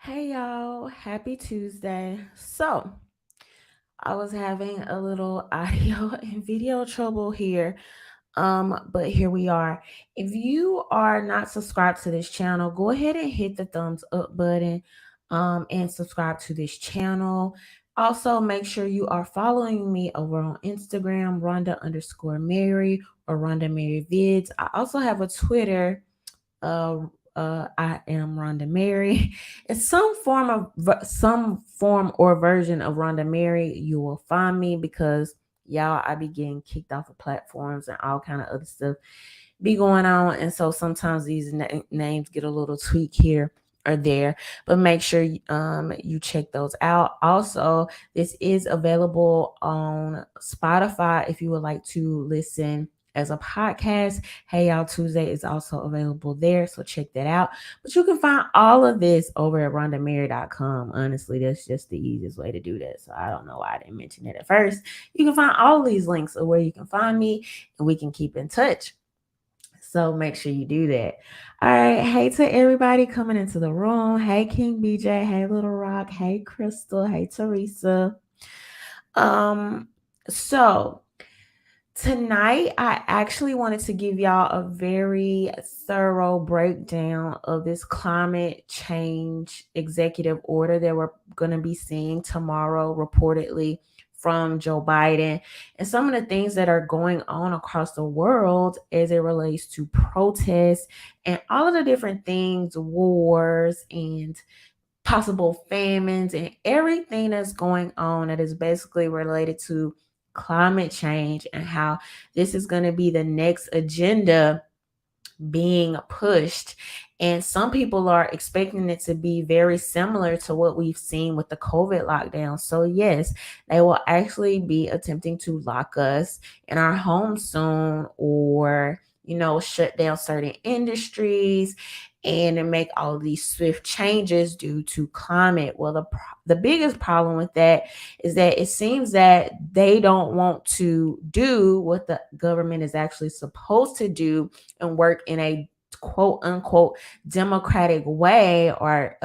Hey y'all, happy Tuesday. I was having a little audio and video trouble here. But here we are. If you are not subscribed to this channel, go ahead and hit the thumbs up button and subscribe to this channel. Also, make sure you are following me over on Instagram, Rhonda_Mary or RhondaMary Vids. I also have a Twitter, uh, I am RhondaMary. It's some form or version of RhondaMary. You will find me because y'all, I be getting kicked off of platforms and all kind of other stuff be going on, and so sometimes these names get a little tweak here or there. But make sure you check those out. Also, this is available on Spotify if you would like to listen as a podcast. Hey Y'all Tuesday is also available there, so check that out. But you can find all of this over at rhondamary.com. Honestly, that's just the easiest way to do that. So I don't know why I didn't mention it at first. You can find all of these links of where you can find me, and we can keep in touch. So make sure you do that. All right. Hey to everybody coming into the room. Hey King BJ. Hey Little Rock. Hey Crystal. Hey Teresa. Um, so tonight I actually wanted to give y'all a very thorough breakdown of this climate change executive order that we're gonna be seeing tomorrow, reportedly from Joe Biden, and some of the things that are going on across the world as it relates to protests and all of the different things, wars and possible famines and everything that's going on that is basically related to climate change, and how this is going to be the next agenda being pushed. And some people are expecting it to be very similar to what we've seen with the COVID lockdown. So, yes, they will actually be attempting to lock us in our homes soon, or shut down certain industries and make all of these swift changes due to climate. Well, the biggest problem with that is that it seems that they don't want to do what the government is actually supposed to do and work in a quote unquote democratic way, or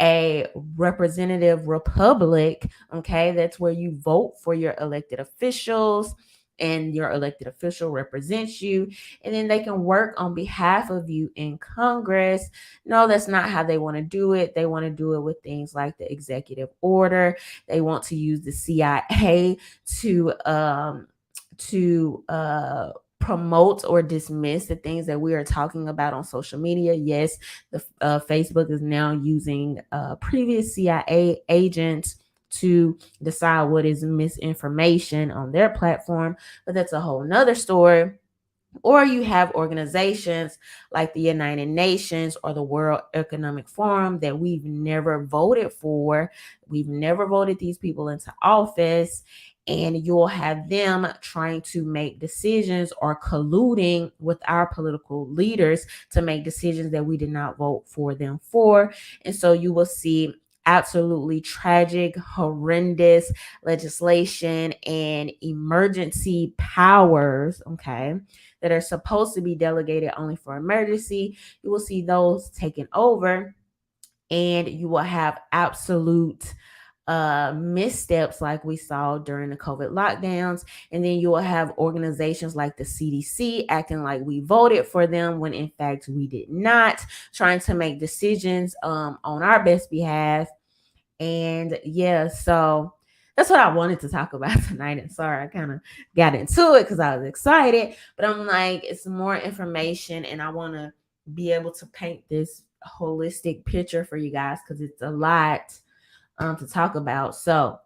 a representative republic. Okay, that's where you vote for your elected officials and your elected official represents you, and then they can work on behalf of you in Congress. No, that's not how they want to do it. They want to do it with things like the executive order. They want to use the CIA to promote or dismiss the things that we are talking about on social media. Yes, the Facebook is now using previous CIA agents to decide what is misinformation on their platform, but that's a whole nother story. Or you have organizations like the United Nations or the World Economic Forum that we've never voted for. We've never voted these people into office. And you'll have them trying to make decisions or colluding with our political leaders to make decisions that we did not vote for them for. And so you will see absolutely tragic, horrendous legislation and emergency powers, okay, that are supposed to be delegated only for emergency. You will see those taken over, and you will have absolute missteps like we saw during the COVID lockdowns. And then you will have organizations like the CDC acting like we voted for them when in fact we did not, trying to make decisions on our best behalf. And yeah, so that's what I wanted to talk about tonight. And sorry, I kind of got into it because I was excited, but I'm like, it's more information, and I want to be able to paint this holistic picture for you guys because it's a lot to talk about. So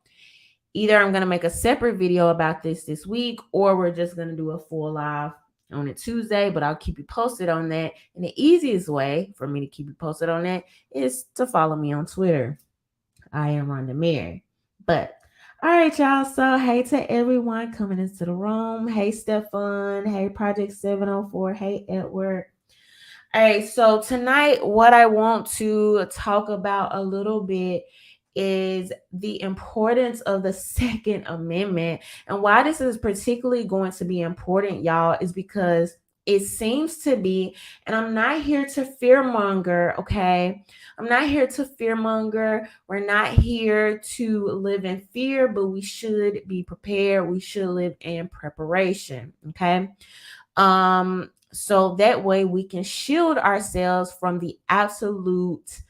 either I'm going to make a separate video about this week, or we're just going to do a full live on a Tuesday, but I'll keep you posted on that. And the easiest way for me to keep you posted on that is to follow me on Twitter. I am RhondaMary. But all right, y'all. So hey to everyone coming into the room. Hey Stefan. Hey Project 704. Hey Edward. All right, so tonight what I want to talk about a little bit is the importance of the Second Amendment. And why this is particularly going to be important, y'all, is because it seems to be, and I'm not here to fearmonger, okay? I'm not here to fearmonger. We're not here to live in fear, but we should be prepared. We should live in preparation, okay? So that way we can shield ourselves from the absolute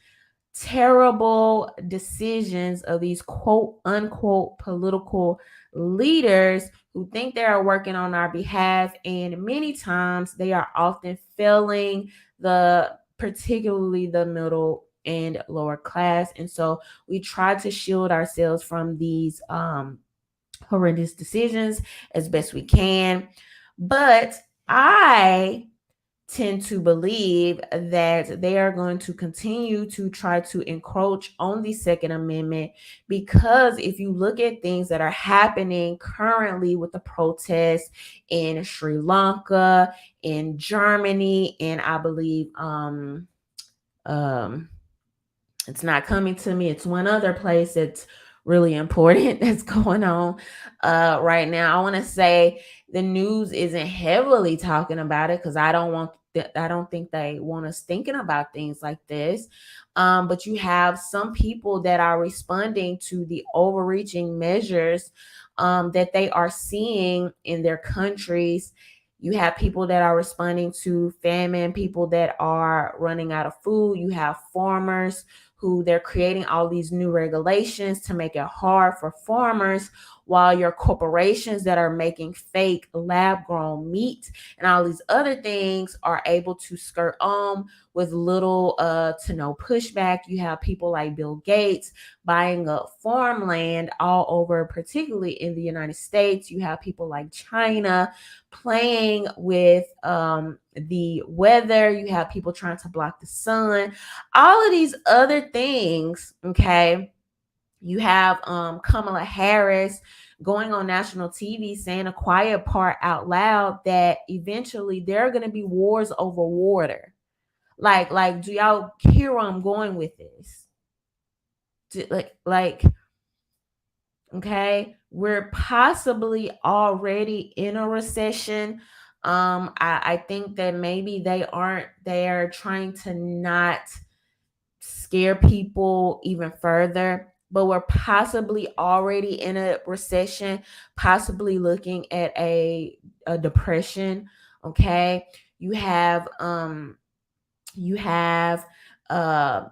terrible decisions of these quote unquote political leaders who think they are working on our behalf, and many times they are often failing the particularly the middle and lower class. And so we try to shield ourselves from these horrendous decisions as best we can. But I tend to believe that they are going to continue to try to encroach on the Second Amendment, because if you look at things that are happening currently with the protests in Sri Lanka, in Germany, and I believe um it's not coming to me. It's one other place that's really important that's going on right now. I want to say the news isn't heavily talking about it because I don't think they want us thinking about things like this. But you have some people that are responding to the overreaching measures that they are seeing in their countries. You have people that are responding to famine, people that are running out of food. You have farmers who they're creating all these new regulations to make it hard for farmers, while your corporations that are making fake lab grown meat and all these other things are able to skirt on with little to no pushback. You have people like Bill Gates buying up farmland all over, particularly in the United States. You have people like China playing with the weather. You have people trying to block the sun, all of these other things. Okay, you have Kamala Harris going on national TV saying a quiet part out loud that eventually there are going to be wars over water. Like, do y'all hear where I'm going with this? Like, okay, we're possibly already in a recession. I think that maybe they're trying to not scare people even further, but we're possibly already in a recession, possibly looking at a depression. Okay, you have you have uh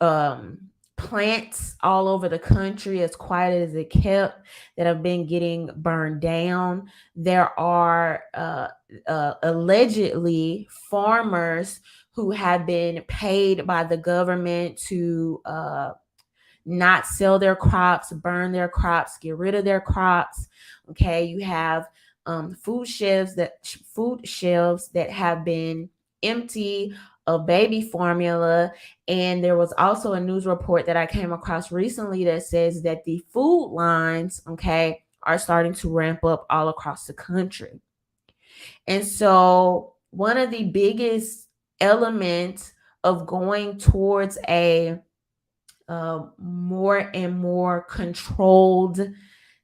um plants all over the country, as quiet as it kept, that have been getting burned down. There are allegedly farmers who have been paid by the government to not sell their crops, burn their crops, get rid of their crops. Okay, you have food shelves that have been empty of baby formula. And there was also a news report that I came across recently that says that the food lines, okay, are starting to ramp up all across the country. And so one of the biggest elements of going towards a more and more controlled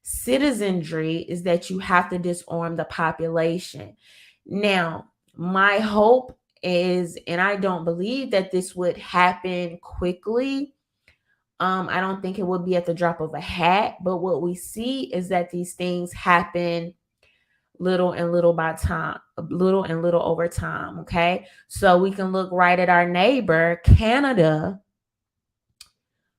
citizenry is that you have to disarm the population. Now, my hope is, and I don't believe that this would happen quickly. I don't think it would be at the drop of a hat, but what we see is that these things happen little and little by time, little and little over time. Okay. So we can look right at our neighbor, Canada,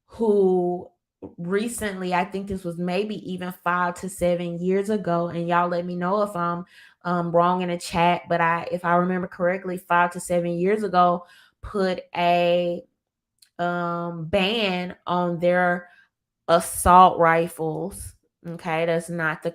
who recently, I think this was maybe even 5 to 7 years ago, and y'all let me know if I'm wrong in the chat, but if I remember correctly, 5 to 7 years ago, put a ban on their assault rifles. Okay, that's not the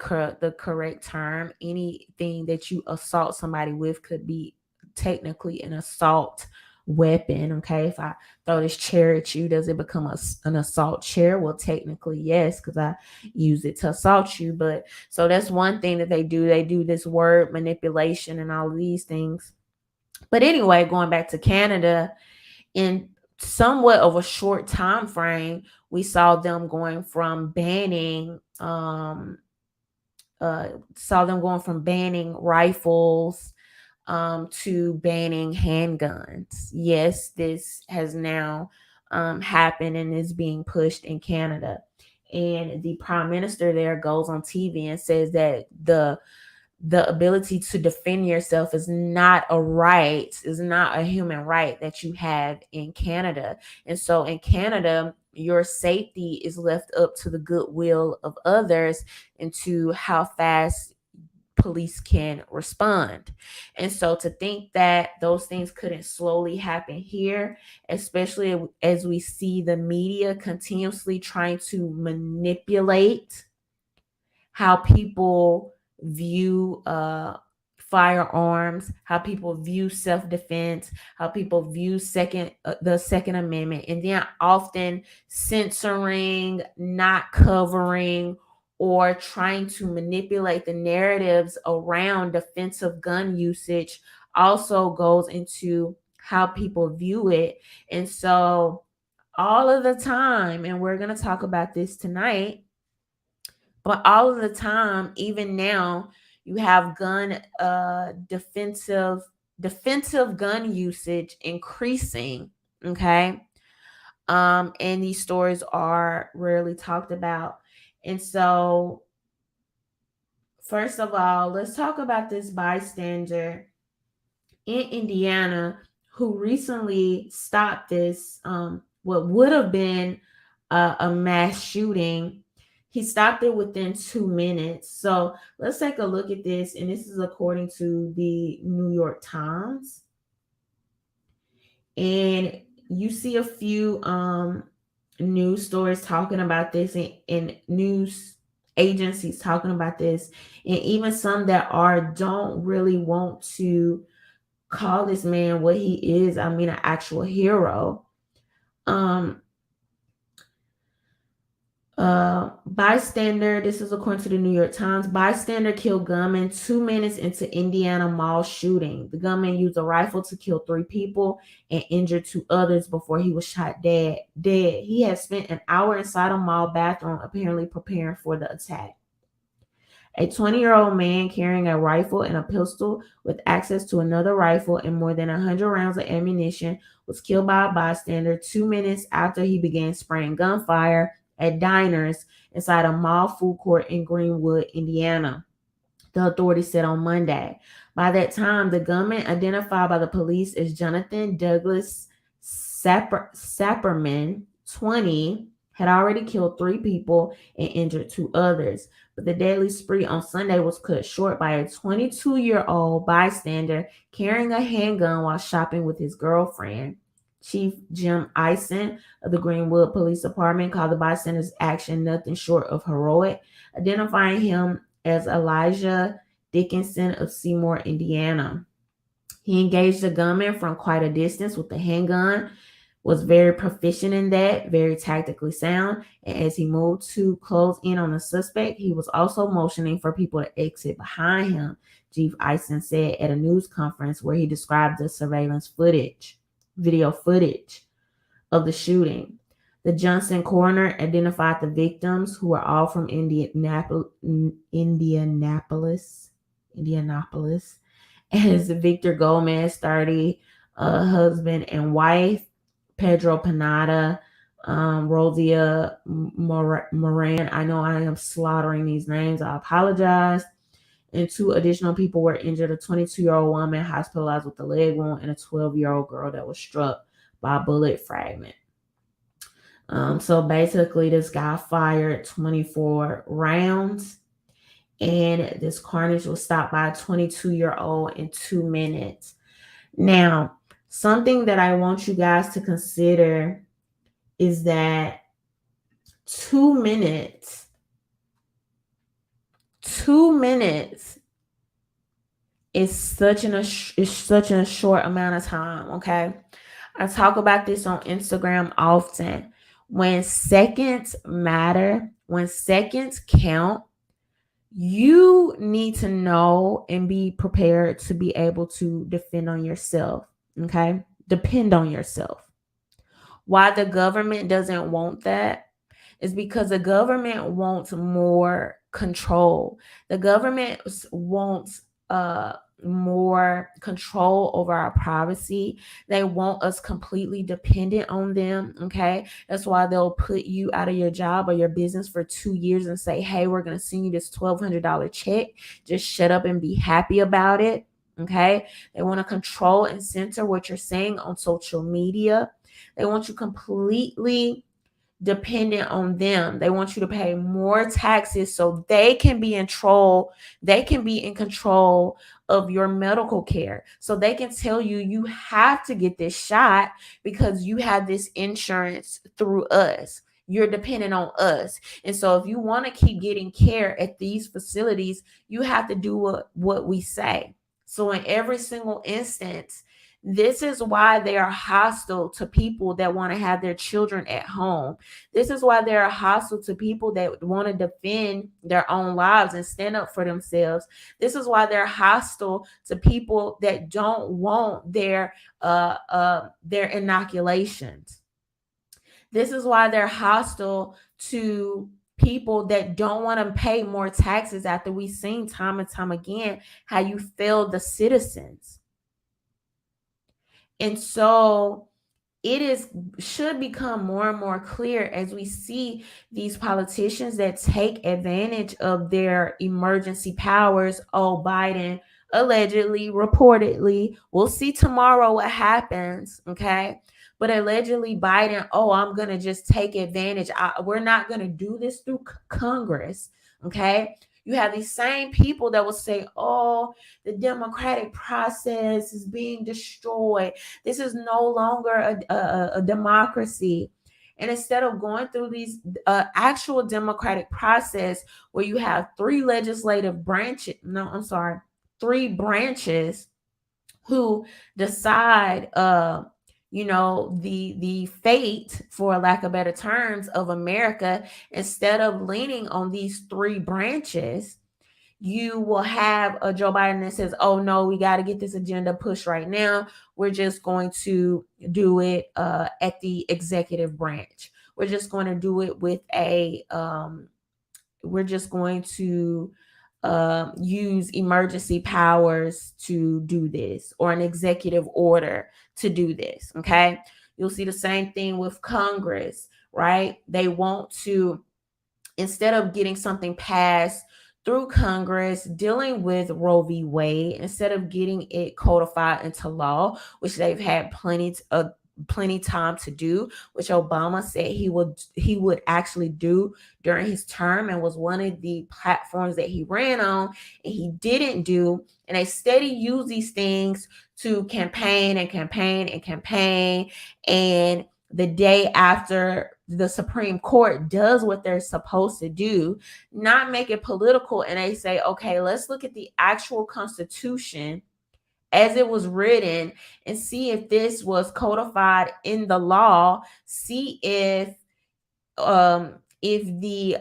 correct term. Anything that you assault somebody with could be technically an assault weapon. Okay, if I throw this chair at you, does it become an assault chair? Well, technically yes, because I use it to assault you. But so that's one thing that they do. They do this word manipulation and all of these things. But anyway, going back to Canada, in somewhat of a short time frame, we saw them going from banning rifles, to banning handguns. Yes, this has now happened and is being pushed in Canada. And the prime minister there goes on TV and says that the ability to defend yourself is not a right, is not a human right that you have in Canada. And so in Canada, your safety is left up to the goodwill of others and to how fast police can respond. And so to think that those things couldn't slowly happen here, especially as we see the media continuously trying to manipulate how people view firearms, how people view self-defense, how people view the Second Amendment, and then often censoring, not covering, or trying to manipulate the narratives around defensive gun usage also goes into how people view it. And so all of the time, and we're going to talk about this tonight, but all of the time, even now, you have gun defensive gun usage increasing. Okay. And these stories are rarely talked about. And so, first of all, let's talk about this bystander in Indiana who recently stopped this, what would have been a mass shooting. He stopped it within 2 minutes. So let's take a look at this. And this is according to the New York Times. And you see a few news stories talking about this, and news agencies talking about this, and even some that don't really want to call this man what he is. I mean, an actual hero. Bystander, this is according to the New York Times. Bystander killed gunman 2 minutes into Indiana mall shooting. The gunman used a rifle to kill 3 people and injure 2 others before he was shot dead. He had spent an hour inside a mall bathroom, apparently preparing for the attack. A 20-year-old man carrying a rifle and a pistol with access to another rifle and more than 100 rounds of ammunition was killed by a bystander 2 minutes after he began spraying gunfire at diners inside a mall food court in Greenwood, Indiana, the authorities said on Monday. By that time, the gunman, identified by the police as Jonathan Douglas Sapperman, 20, had already killed 3 people and injured 2 others. But the deadly spree on Sunday was cut short by a 22-year-old bystander carrying a handgun while shopping with his girlfriend. Chief Jim Eisen of the Greenwood Police Department called the bystander's action nothing short of heroic, identifying him as Elijah Dickinson of Seymour, Indiana. He engaged the gunman from quite a distance with the handgun, was very proficient in that, very tactically sound, and as he moved to close in on the suspect, he was also motioning for people to exit behind him, Chief Eisen said at a news conference where he described the surveillance video footage of the shooting. The Johnson coroner identified the victims, who are all from Indianapolis, as Victor Gomez, 30, husband and wife, Pedro Panada, Rosia Moran. I know I am slaughtering these names. I apologize. And 2 additional people were injured, a 22-year-old woman hospitalized with a leg wound and a 12-year-old girl that was struck by a bullet fragment. So basically, this guy fired 24 rounds, and this carnage was stopped by a 22-year-old in 2 minutes. Now, something that I want you guys to consider is that 2 minutes is such a short amount of time. Okay, I talk about this on Instagram often. When seconds matter, when seconds count, you need to know and be prepared to be able to defend on yourself. Okay, depend on yourself. Why the government doesn't want that is because the government wants more control. The government wants more control over our privacy. They want us completely dependent on them. Okay. That's why they'll put you out of your job or your business for 2 years and say, hey, we're going to send you this $1,200 check. Just shut up and be happy about it. Okay. They want to control and censor what you're saying on social media. They want you completely dependent on them. They want you to pay more taxes so they can be in control. They can be in control of your medical care. So they can tell you you have to get this shot because you have this insurance through us. You're dependent on us. And so if you want to keep getting care at these facilities, you have to do what we say. So in every single instance, this is why they are hostile to people that want to have their children at home. This is why they're hostile to people that want to defend their own lives and stand up for themselves. This is why they're hostile to people that don't want their inoculations. This is why they're hostile to people that don't want to pay more taxes after we've seen time and time again how you failed the citizens. And so should become more and more clear as we see these politicians that take advantage of their emergency powers. Oh, Biden allegedly, reportedly, we'll see tomorrow what happens. Okay. But allegedly Biden, oh, I'm going to just take advantage. We're not going to do this through Congress. Okay. You have these same people that will say, oh, the democratic process is being destroyed. This is no longer a democracy. And instead of going through these actual democratic process where you have three branches who decide the fate, for lack of better terms, of America, instead of leaning on these three branches, you will have a Joe Biden that says, oh no, we got to get this agenda pushed right now. We're just going to do it at the executive branch. We're just going to do it with we're just going to use emergency powers to do this, or an executive order to do this. Okay. You'll see the same thing with Congress, right? They want to, instead of getting something passed through Congress dealing with Roe v. Wade, instead of getting it codified into law, which they've had plenty time to do, which Obama said he would actually do during his term, and was one of the platforms that he ran on, and he didn't do. And they steady use these things to campaign and campaign and campaign. And the day after the Supreme Court does what they're supposed to do, not make it political, and they say, okay, let's look at the actual Constitution as it was written and see if this was codified in the law, see if the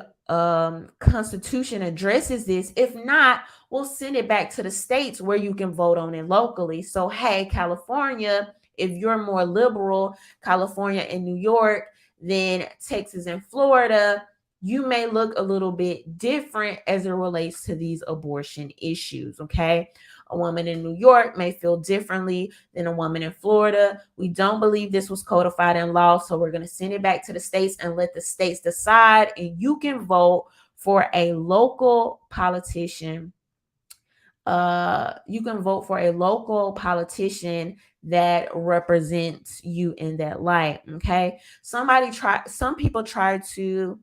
Constitution addresses this. If not, we'll send it back to the states where you can vote on it locally. So, hey, California, if you're more liberal, California and New York, than Texas and Florida, you may look a little bit different as it relates to these abortion issues. Okay. A woman in New York may feel differently than a woman in Florida. We don't believe this was codified in law, so we're going to send it back to the states and let the states decide. And you can vote for a local politician. You can vote for a local politician that represents you in that light. Okay. Some people try to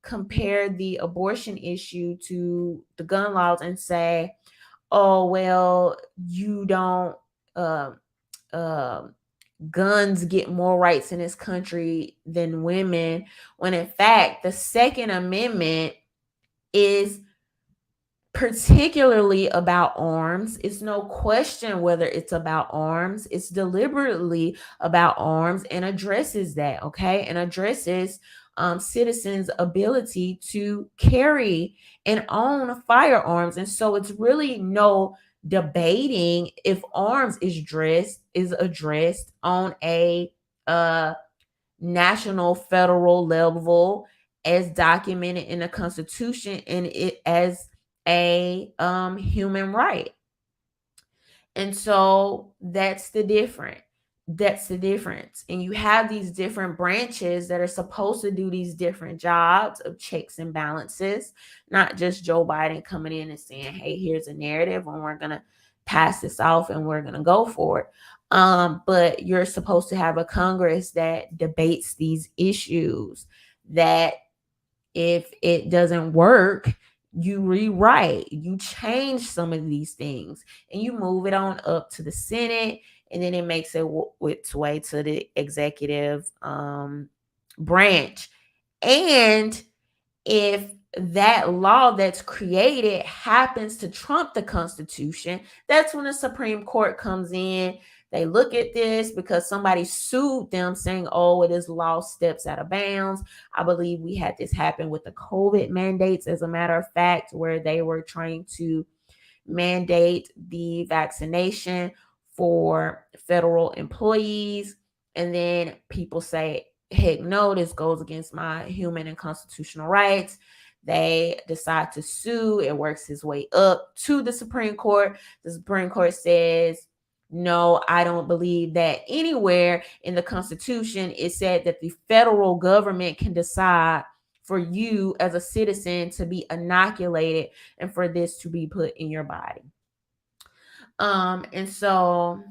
compare the abortion issue to the gun laws and say, oh, well, you don't, guns get more rights in this country than women, when in fact, the Second Amendment is particularly about arms. It's no question whether it's about arms. It's deliberately about arms and addresses that, okay? And addresses citizens' ability to carry and own firearms. And so it's really no debating if arms is addressed on a national, federal level, as documented in the Constitution, and it as a human right. And so that's the difference. And you have these different branches that are supposed to do these different jobs of checks and balances, not just Joe Biden coming in and saying, hey, here's a narrative and we're going to pass this off and we're going to go for it. But you're supposed to have a Congress that debates these issues, that if it doesn't work, you rewrite, you change some of these things, and you move it on up to the Senate, and then it makes its way to the executive branch. And if that law that's created happens to trump the Constitution, that's when the Supreme Court comes in. They look at this because somebody sued them saying, oh, it is law steps out of bounds. I believe we had this happen with the COVID mandates, as a matter of fact, where they were trying to mandate the vaccination for federal employees. And then people say, heck no, this goes against my human and constitutional rights. They decide to sue. It works its way up to the Supreme Court. The Supreme Court says, no, I don't believe that anywhere in the Constitution it said that the federal government can decide for you as a citizen to be inoculated and for this to be put in your body. And so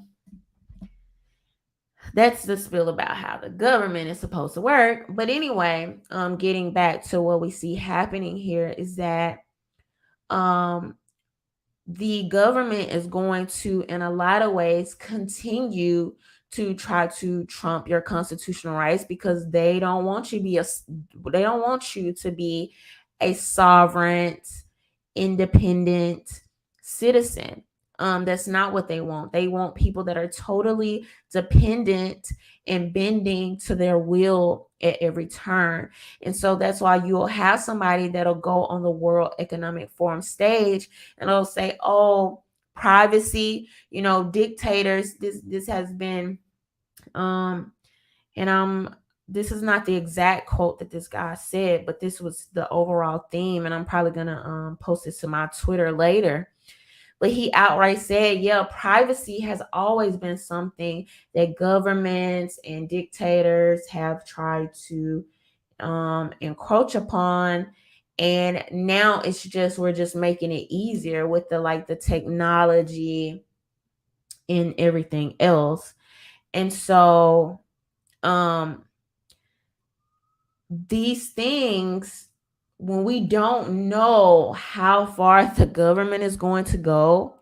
that's the spiel about how the government is supposed to work. But anyway, getting back to what we see happening here is that the government is going to, in a lot of ways, continue to try to trump your constitutional rights because they don't want you to be a sovereign, independent citizen. That's not what they want. They want people that are totally dependent and bending to their will at every turn. And so that's why you'll have somebody that'll go on the World Economic Forum stage and they'll say, oh, privacy, dictators, this has been this is not the exact quote that this guy said, but this was the overall theme, and I'm probably gonna post it to my Twitter later. But he outright said, yeah, privacy has always been something that governments and dictators have tried to encroach upon. And now we're just making it easier with the technology and everything else. And so these things, when we don't know how far the government is going to go,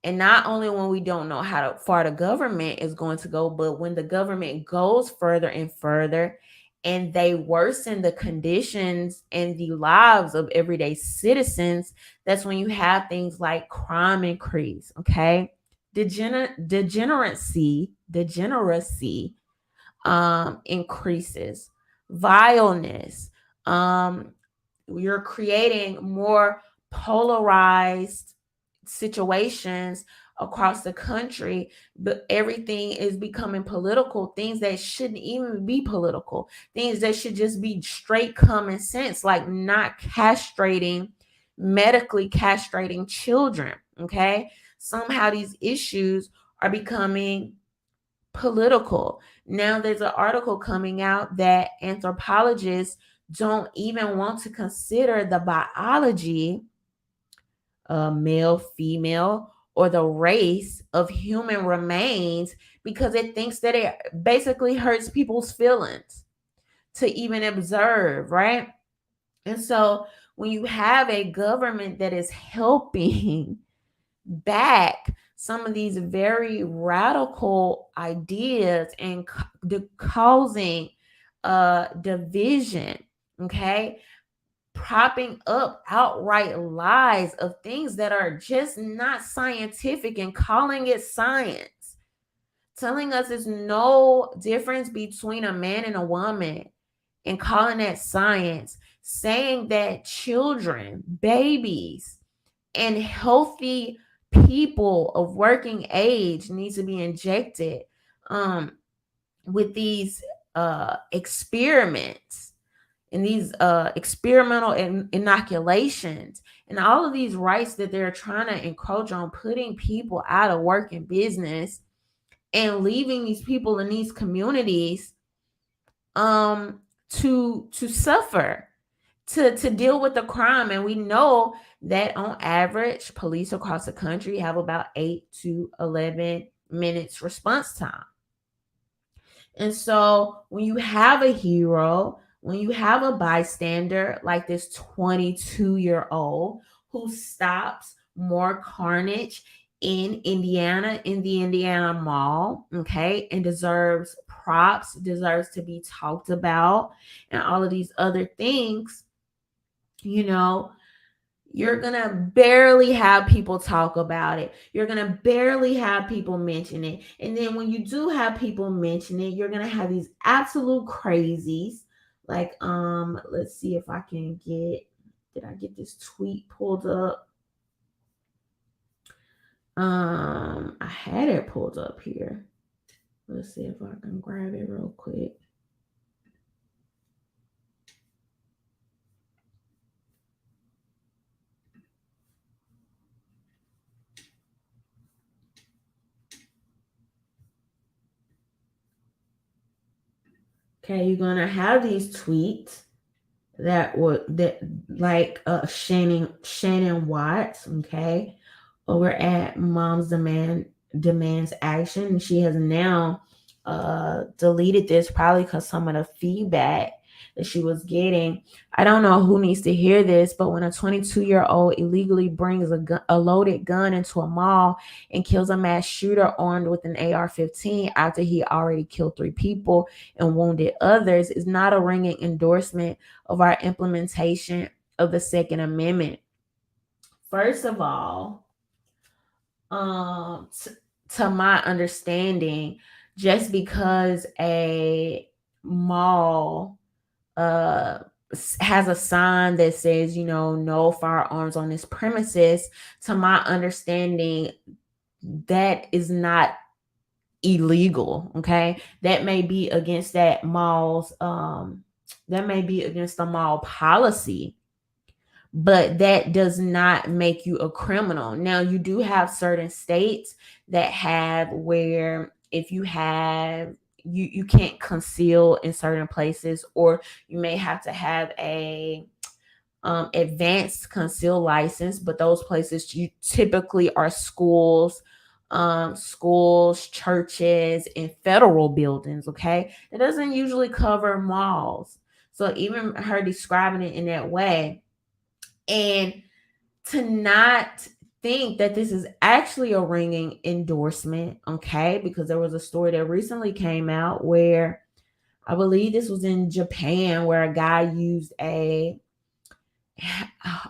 and not only when we don't know how far the government is going to go, but when the government goes further and further and they worsen the conditions and the lives of everyday citizens, that's when you have things like crime increase, okay? Degeneracy increases, vileness. You're creating more polarized situations across the country, but everything is becoming political, things that shouldn't even be political, things that should just be straight common sense, like not medically castrating children. Okay, somehow these issues are becoming political. Now there's an article coming out that anthropologists don't even want to consider the biology, male, female, or the race of human remains because it thinks that it basically hurts people's feelings to even observe, right? And so when you have a government that is helping back some of these very radical ideas and causing division, okay, propping up outright lies of things that are just not scientific and calling it science, telling us there's no difference between a man and a woman and calling that science, saying that children, babies, and healthy people of working age needs to be injected with these experiments and these experimental inoculations and all of these rights that they're trying to encroach on, putting people out of work and business and leaving these people in these communities um to suffer, to deal with the crime. And we know that on average police across the country have about 8 to 11 minutes response time. And so when you have a hero, when you have a bystander like this 22-year-old who stops more carnage in Indiana, in the Indiana Mall, okay, and deserves props, deserves to be talked about, and all of these other things, you know, you're gonna barely have people talk about it. You're gonna barely have people mention it. And then when you do have people mention it, you're gonna have these absolute crazies. Like, let's see if I can did I get this tweet pulled up? I had it pulled up here. Let's see if I can grab it real quick. Okay, you're gonna have these tweets that like Shannon Watts, okay, over at Mom's Demands Action. And she has now deleted this, probably because some of the feedback that she was getting. I don't know who needs to hear this, but when a 22-year-old illegally brings a loaded gun into a mall and kills a mass shooter armed with an AR-15 after he already killed 3 people and wounded others, is not a ringing endorsement of our implementation of the Second Amendment. First of all, to my understanding, just because a mall has a sign that says, no firearms on this premises, to my understanding, that is not illegal. Okay, that may be against that mall's that may be against the mall policy, but that does not make you a criminal. Now, you do have certain states that have where if you have you can't conceal in certain places, or you may have to have a advanced conceal license, but those places you typically are schools, churches, and federal buildings. Okay, it doesn't usually cover malls. So even her describing it in that way, and to not think that this is actually a ringing endorsement, okay, because there was a story that recently came out where I believe this was in Japan, where a guy used a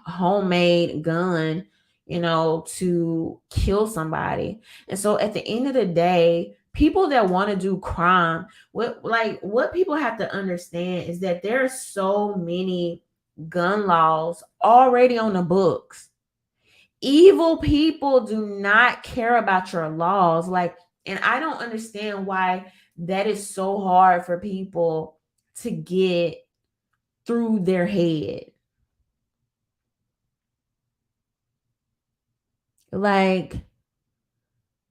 homemade gun, to kill somebody. And so at the end of the day, people that want to do crime, what people have to understand is that there are so many gun laws already on the books. Evil people do not care about your laws. And I don't understand why that is so hard for people to get through their head. Like,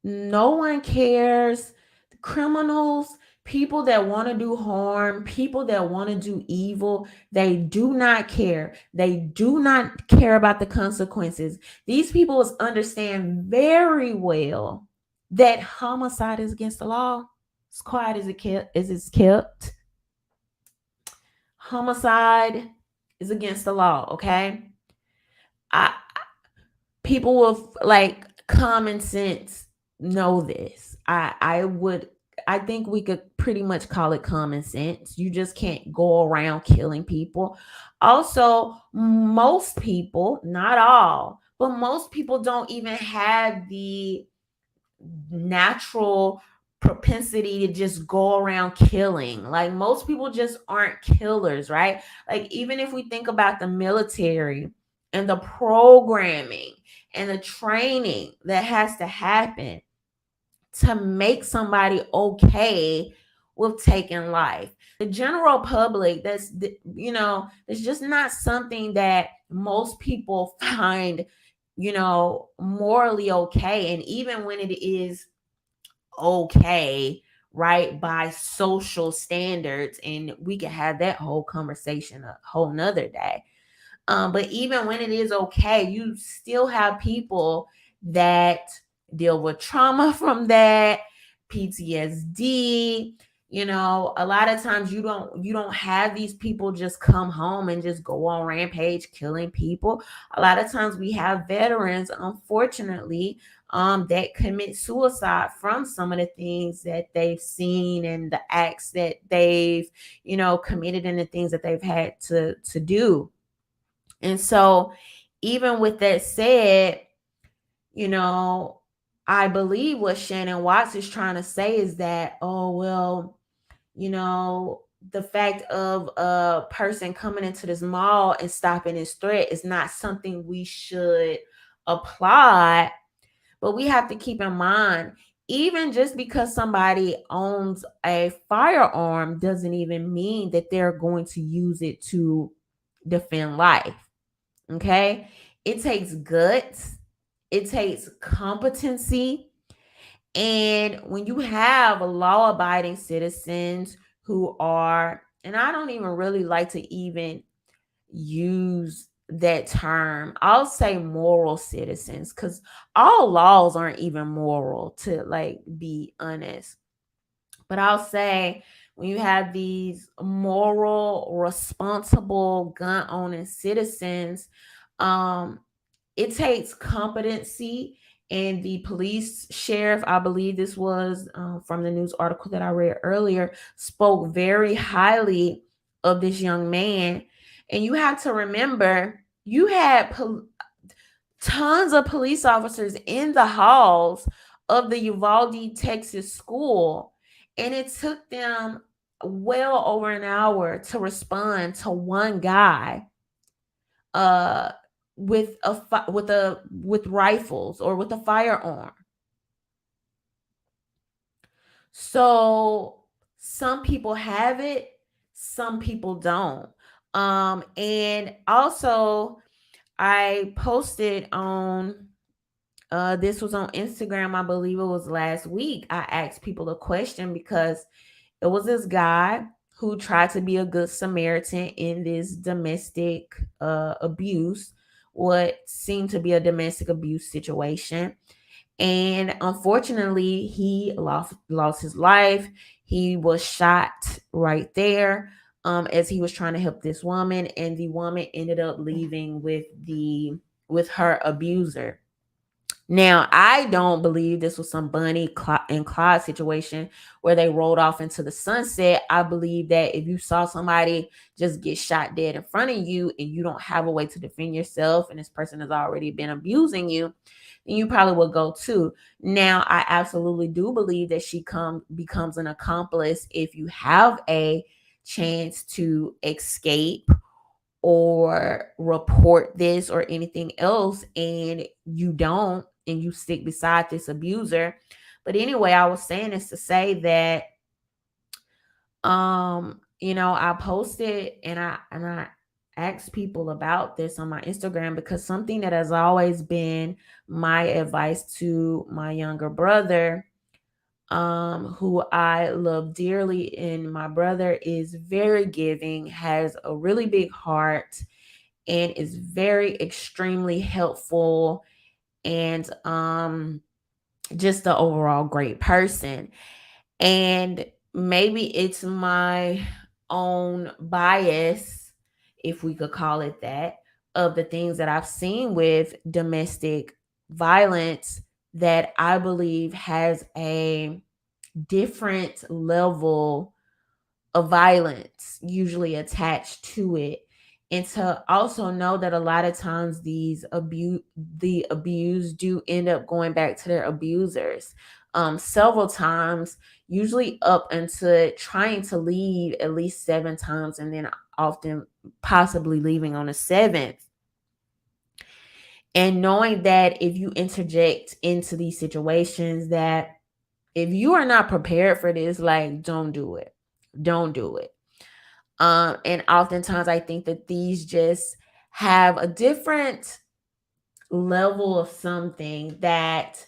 no one cares. Criminals, people that want to do harm, people that want to do evil, they do not care. They do not care about the consequences. These people understand very well that homicide is against the law. As quiet as it's kept. Homicide is against the law, okay? I People with like common sense know this. I think we could pretty much call it common sense. You just can't go around killing people. Also, most people, not all, but most people don't even have the natural propensity to just go around killing. Like, most people just aren't killers, right? Like, even if we think about the military and the programming and the training that has to happen to make somebody okay with taking life. The general public, it's just not something that most people find, morally okay. And even when it is okay, right, by social standards, and we can have that whole conversation a whole nother day. But even when it is okay, you still have people that deal with trauma from that, PTSD. A lot of times you don't have these people just come home and just go on rampage killing people. A lot of times we have veterans, unfortunately, that commit suicide from some of the things that they've seen and the acts that they've, committed, and the things that they've had to do. And so, even with that said, you know, I believe what Shannon Watts is trying to say is that, oh, well, you know, the fact of a person coming into this mall and stopping his threat is not something we should apply. But we have to keep in mind, even just because somebody owns a firearm doesn't even mean that they're going to use it to defend life. Okay. It takes guts, it takes competency. And when you have law abiding citizens who are, and I don't even really like to even use that term, I'll say moral citizens, because all laws aren't even moral, to like be honest. But I'll say when you have these moral, responsible gun owning citizens, um, it takes competency. And the police sheriff, I believe this was from the news article that I read earlier, spoke very highly of this young man. And you have to remember, you had tons of police officers in the halls of the Uvalde, Texas school, and it took them well over an hour to respond to one guy uh with rifles or with a firearm. So some people have it, some people don't. And also I posted on this was on Instagram, I believe it was last week. I asked people a question because it was this guy who tried to be a good Samaritan in this domestic abuse, what seemed to be a domestic abuse situation. And unfortunately, he lost his life. He was shot right there as he was trying to help this woman, and the woman ended up leaving with her abuser. Now, I don't believe this was some Bonnie and Clyde situation where they rolled off into the sunset. I believe that if you saw somebody just get shot dead in front of you and you don't have a way to defend yourself, and this person has already been abusing you, then you probably will go too. Now, I absolutely do believe that she becomes an accomplice if you have a chance to escape or report this or anything else, and you don't, and you stick beside this abuser. But anyway, I was saying this to say that I posted and I asked people about this on my Instagram, because something that has always been my advice to my younger brother, who I love dearly, and my brother is very giving, has a really big heart, and is very extremely helpful, and just the overall great person. And maybe it's my own bias, if we could call it that, of the things that I've seen with domestic violence, that I believe has a different level of violence usually attached to it. And to also know that a lot of times the abuse do end up going back to their abusers, several times, usually up until trying to leave at least 7 times, and then often possibly leaving on the seventh. And knowing that if you interject into these situations, that If you are not prepared for this, like, don't do it. Don't do it. And oftentimes I think that these just have a different level of something that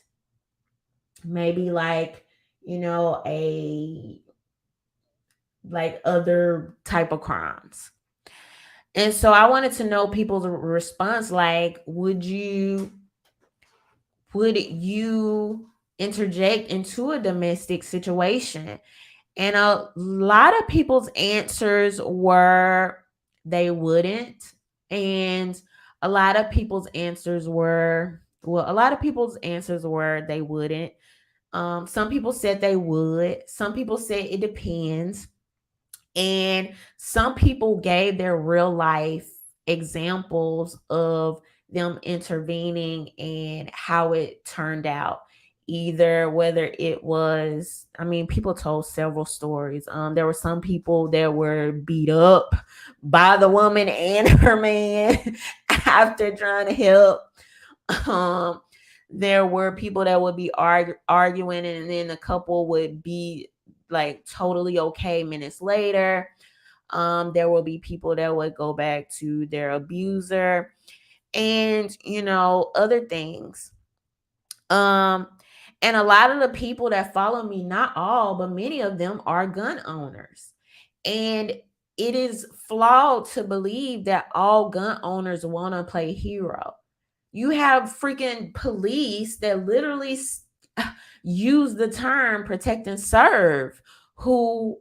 maybe like, a like other type of crimes. And so I wanted to know people's response. Like, would you interject into a domestic situation? And a lot of people's answers were they wouldn't. And a lot of people's answers were they wouldn't. Some people said they would. Some people said it depends. And some people gave their real life examples of them intervening and how it turned out. Either whether it was, I mean, people told several stories. There were some people that were beat up by the woman and her man after trying to help. Um, there were people that would be arguing, and then the couple would be like totally okay minutes later. There will be people that would go back to their abuser, and other things. Um, and a lot of the people that follow me, not all, but many of them are gun owners. And it is flawed to believe that all gun owners want to play hero. You have freaking police that literally use the term protect and serve, who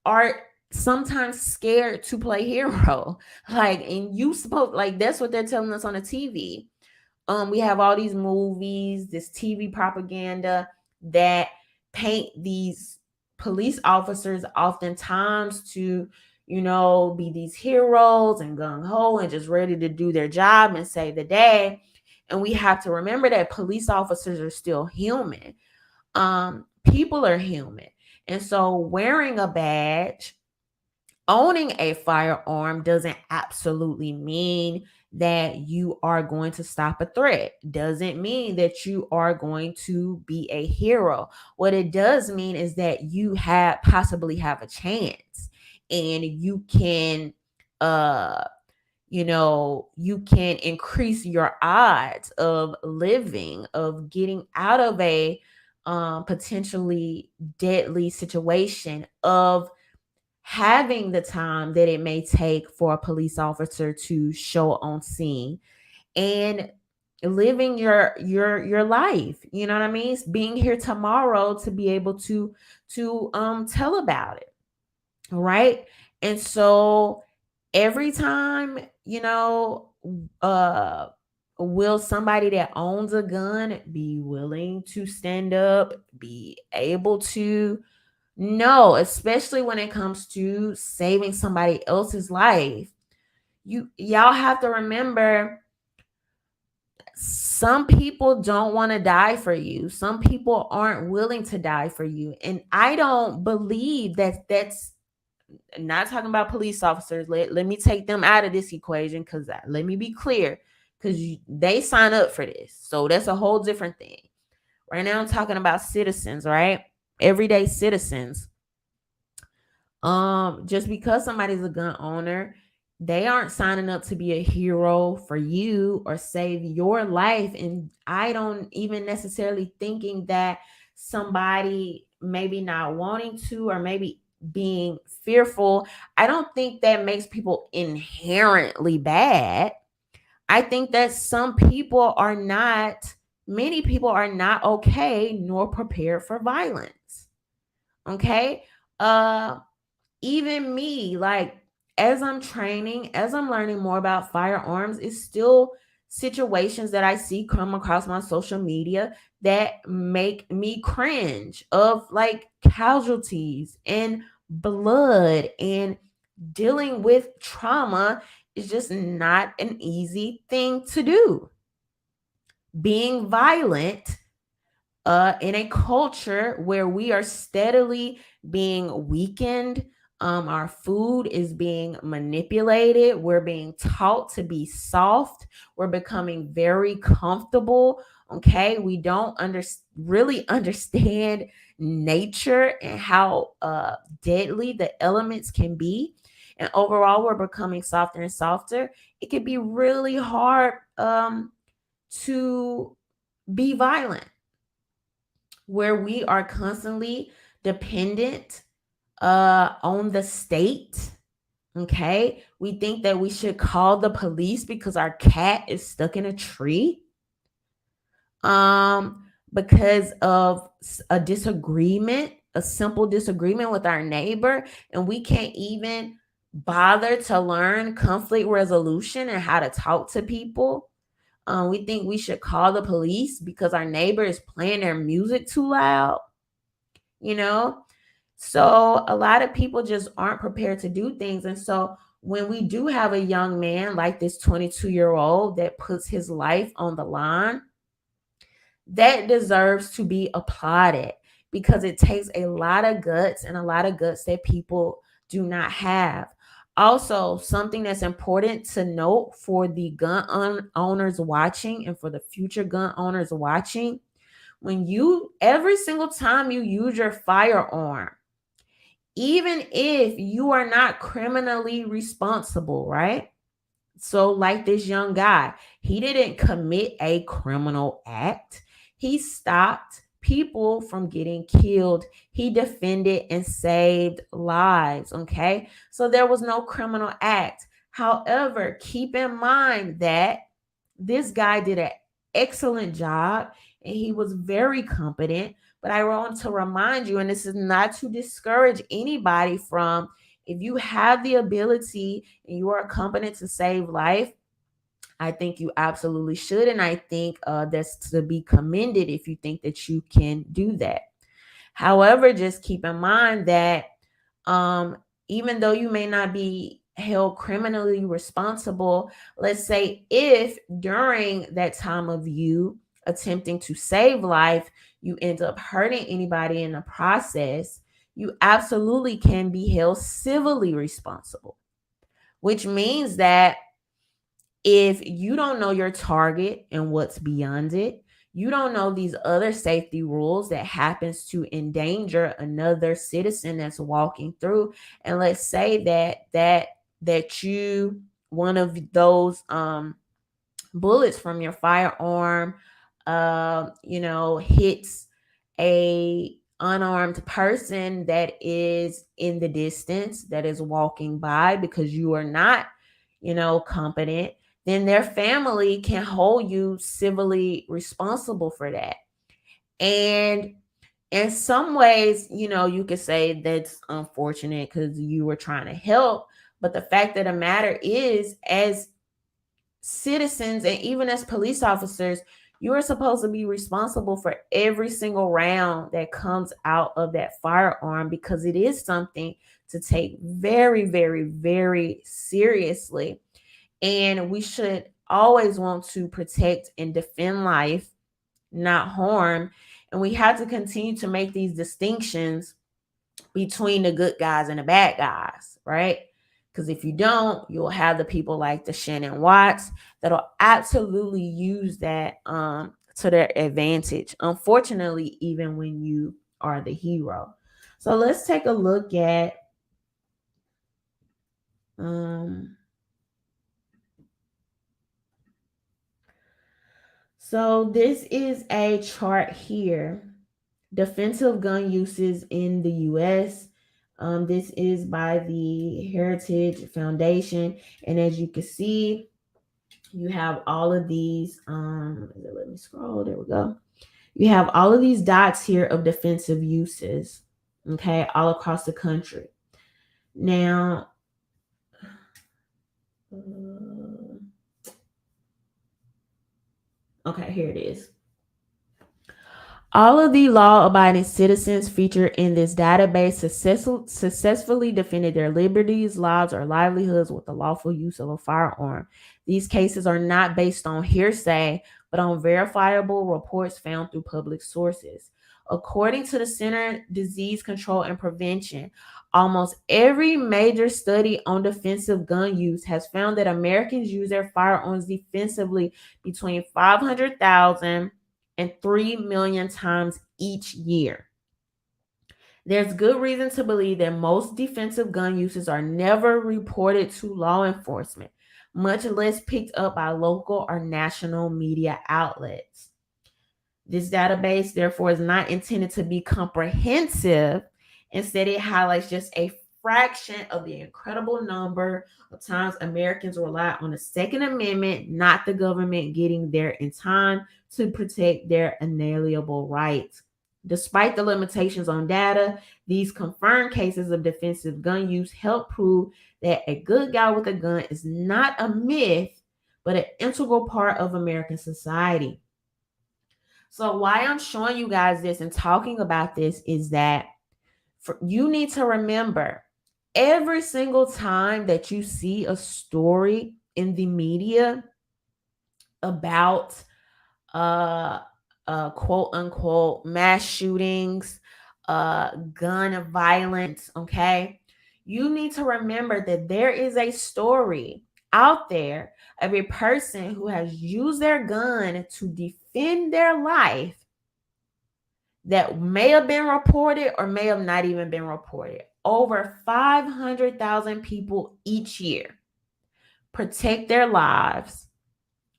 are sometimes scared to play hero. Like, and you supposed, like, that's what they're telling us on the TV. We have all these movies, this TV propaganda that paint these police officers oftentimes to, be these heroes and gung ho and just ready to do their job and save the day. And we have to remember that police officers are still human. People are human. And so wearing a badge, owning a firearm doesn't absolutely mean that you are going to stop a threat. Doesn't mean that you are going to be a hero. What it does mean is that you possibly have a chance, and you can you can increase your odds of living, of getting out of a potentially deadly situation, of having the time that it may take for a police officer to show on scene, and living your life. You know what I mean? Being here tomorrow to be able to tell about it, right? And so every time, uh will somebody that owns a gun be willing to stand up, be able to? No, especially when it comes to saving somebody else's life. Y'all have to remember, some people don't want to die for you. Some people aren't willing to die for you. And I don't believe that that's not talking about police officers. Let me take them out of this equation, because let me be clear, because they sign up for this. So that's a whole different thing. Right now I'm talking about citizens, right? Everyday citizens. Just because somebody's a gun owner, they aren't signing up to be a hero for you or save your life. And I don't even necessarily thinking that somebody maybe not wanting to, or maybe being fearful, I don't think that makes people inherently bad. I think that many people are not okay nor prepared for violence. Okay. Even me, like, as I'm training, as I'm learning more about firearms, it's still situations that I see come across my social media that make me cringe, of like casualties and blood, and dealing with trauma is just not an easy thing to do. Being violent in a culture where we are steadily being weakened, our food is being manipulated, we're being taught to be soft, we're becoming very comfortable. Okay, we don't really understand nature and how deadly the elements can be. And overall, we're becoming softer and softer. It can be really hard to be violent, where we are constantly dependent on the state. Okay, we think that we should call the police because our cat is stuck in a tree, um because of a disagreement, a simple disagreement with our neighbor, and we can't even bother to learn conflict resolution and how to talk to people. We think we should call the police because our neighbor is playing their music too loud, you know? So a lot of people just aren't prepared to do things. And so when we do have a young man like this 22-year-old that puts his life on the line, that deserves to be applauded, because it takes a lot of guts, and a lot of guts that people do not have. Also, something that's important to note for the owners watching and for the future gun owners watching: when you, every single time you use your firearm, even if you are not criminally responsible, right? So, like this young guy, he didn't commit a criminal act. He stopped people from getting killed. He defended and saved lives. Okay. So, there was no criminal act. However, keep in mind that this guy did an excellent job and he was very competent. But I want to remind you, and this is not to discourage anybody from, if you have the ability and you are competent to save life, I think you absolutely should. And I think that's to be commended if you think that you can do that. However, just keep in mind that um, even though you may not be held criminally responsible, let's say if during that time of you attempting to save life, you end up hurting anybody in the process, you absolutely can be held civilly responsible, which means that if you don't know your target and what's beyond it, you don't know these other safety rules that happens to endanger another citizen that's walking through. And let's say that you, one of those bullets from your firearm hits a unarmed person that is in the distance, that is walking by, because you are not competent, then their family can hold you civilly responsible for that. And in some ways, you could say that's unfortunate because you were trying to help. But the fact of the matter is, as citizens and even as police officers, you are supposed to be responsible for every single round that comes out of that firearm, because it is something to take very, very, very seriously. And we should always want to protect and defend life, not harm. And we have to continue to make these distinctions between the good guys and the bad guys, right? Because if you don't, you'll have the people like the Shannon Watts that'll absolutely use that to their advantage. Unfortunately, even when you are the hero. So let's take a look at so this is a chart here. Defensive gun uses in the U.S. This is by the Heritage Foundation. And as you can see, you have all of these. Let me scroll. There we go. You have all of these dots here of defensive uses, okay, all across the country. Now, okay, here it is. All of the law-abiding citizens featured in this database successfully defended their liberties, lives, or livelihoods with the lawful use of a firearm. These cases are not based on hearsay, but on verifiable reports found through public sources. According to the Center for Disease Control and Prevention, almost every major study on defensive gun use has found that Americans use their firearms defensively between 500,000 and 3 million times each year. There's good reason to believe that most defensive gun uses are never reported to law enforcement, much less picked up by local or national media outlets. This database, therefore, is not intended to be comprehensive. Instead, it highlights just a fraction of the incredible number of times Americans rely on the Second Amendment, not the government getting there in time to protect their inalienable rights. Despite the limitations on data, these confirmed cases of defensive gun use help prove that a good guy with a gun is not a myth, but an integral part of American society. So why I'm showing you guys this and talking about this is that you need to remember every single time that you see a story in the media about uh quote unquote mass shootings, gun violence, okay? You need to remember that there is a story out there of a person who has used their gun to defend their life that may have been reported or may have not even been reported. Over 500,000 people each year protect their lives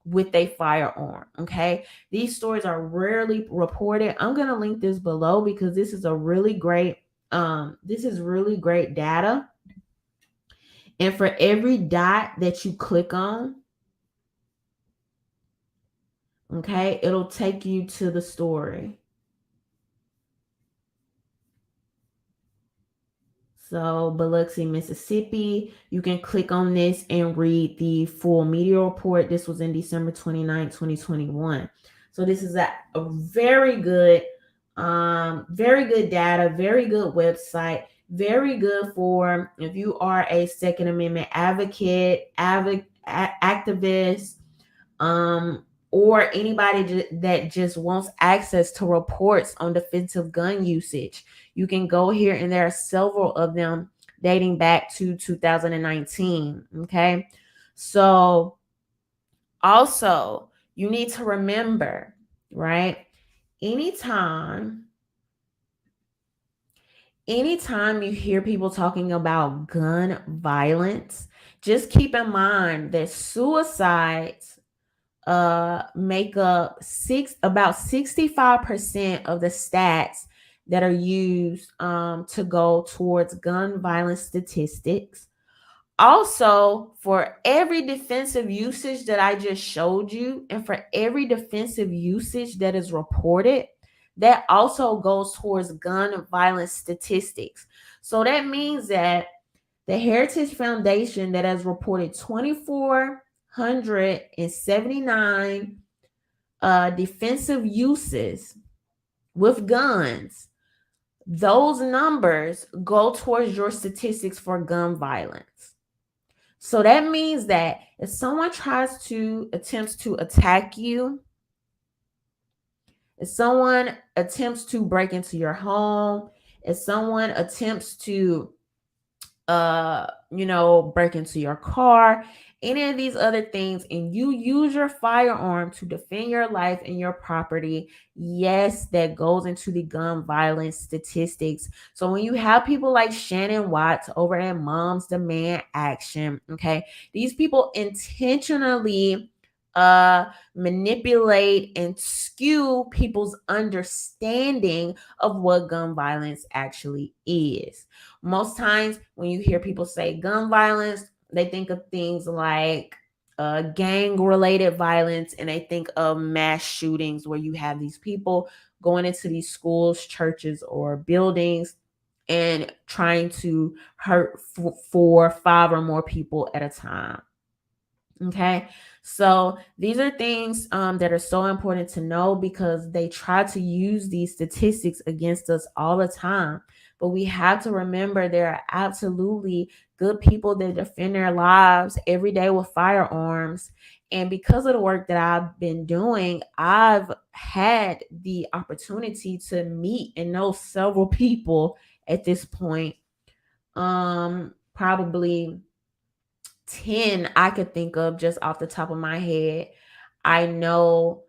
with a firearm. Okay. These stories are rarely reported. I'm going to link this below because this is a really great, this is really great data. And for every dot that you click on, okay, it'll take you to the story. So Biloxi, Mississippi, you can click on this and read the full media report. This was in December 29, 2021. So this is a very good data, very good website, very good for if you are a Second Amendment advocate, activist, or anybody that just wants access to reports on defensive gun usage. You can go here, and there are several of them dating back to 2019. Okay. So also, you need to remember, right? Anytime you hear people talking about gun violence, just keep in mind that suicides make up about 65% of the stats that are used to go towards gun violence statistics. Also, for every defensive usage that I just showed you, and for every defensive usage that is reported, that also goes towards gun violence statistics. So that means that the Heritage Foundation that has reported 2,479 defensive uses with guns, those numbers go towards your statistics for gun violence. So that means that if someone attempts to attack you, if someone attempts to break into your home, if someone attempts to break into your car, any of these other things, and you use your firearm to defend your life and your property, yes, that goes into the gun violence statistics. So when you have people like Shannon Watts over at Moms Demand Action, okay, these people intentionally manipulate and skew people's understanding of what gun violence actually is. Most times when you hear people say gun violence, they think of things like gang related violence, and they think of mass shootings where you have these people going into these schools, churches, or buildings and trying to hurt 4, 5 or more people at a time. Okay. So these are things that are so important to know because they try to use these statistics against us all the time. But we have to remember there are absolutely good people that defend their lives every day with firearms. And because of the work that I've been doing, I've had the opportunity to meet and know several people at this point. Probably 10 I could think of just off the top of my head. I know